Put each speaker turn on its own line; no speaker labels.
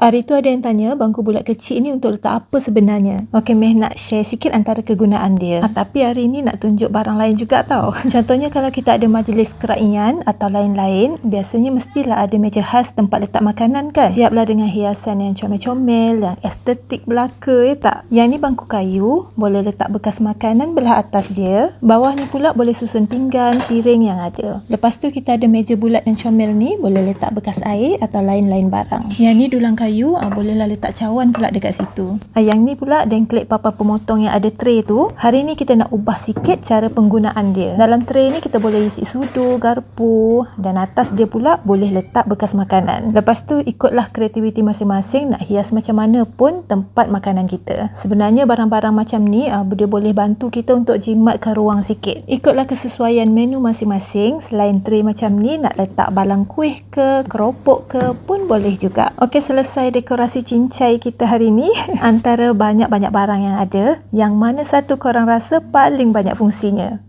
Hari tu ada yang tanya bangku bulat kecil ni untuk letak apa sebenarnya. Okey, Meh nak share sikit antara kegunaan dia. Tapi hari ni nak tunjuk barang lain juga tau. Contohnya kalau kita ada majlis keraian atau lain-lain, biasanya mestilah ada meja khas tempat letak makanan kan. Siaplah dengan hiasan yang comel-comel, yang estetik belaka tak. Yang ni bangku kayu, boleh letak bekas makanan belah atas dia. Bawah ni pula boleh susun pinggan, piring yang ada. Lepas tu kita ada meja bulat dan comel ni, boleh letak bekas air atau lain-lain barang. Yang ni dulang kayu, bolehlah letak cawan pula dekat situ. Yang ni pula dengklek papan pemotong yang ada tray tu. Hari ni kita nak ubah sikit cara penggunaan dia. Dalam tray ni kita boleh isi sudu, garpu, dan atas dia pula boleh letak bekas makanan. Lepas tu ikutlah kreativiti masing-masing nak hias macam mana pun tempat makanan kita. Sebenarnya barang-barang macam ni dia boleh bantu kita untuk jimatkan ruang sikit. Ikutlah kesesuaian menu masing-masing. Selain tray macam ni, nak letak balang kuih ke, keropok ke pun boleh juga. Okey, selesai dekorasi cincai kita hari ni. Antara banyak-banyak barang yang ada, yang mana satu korang rasa paling banyak fungsinya?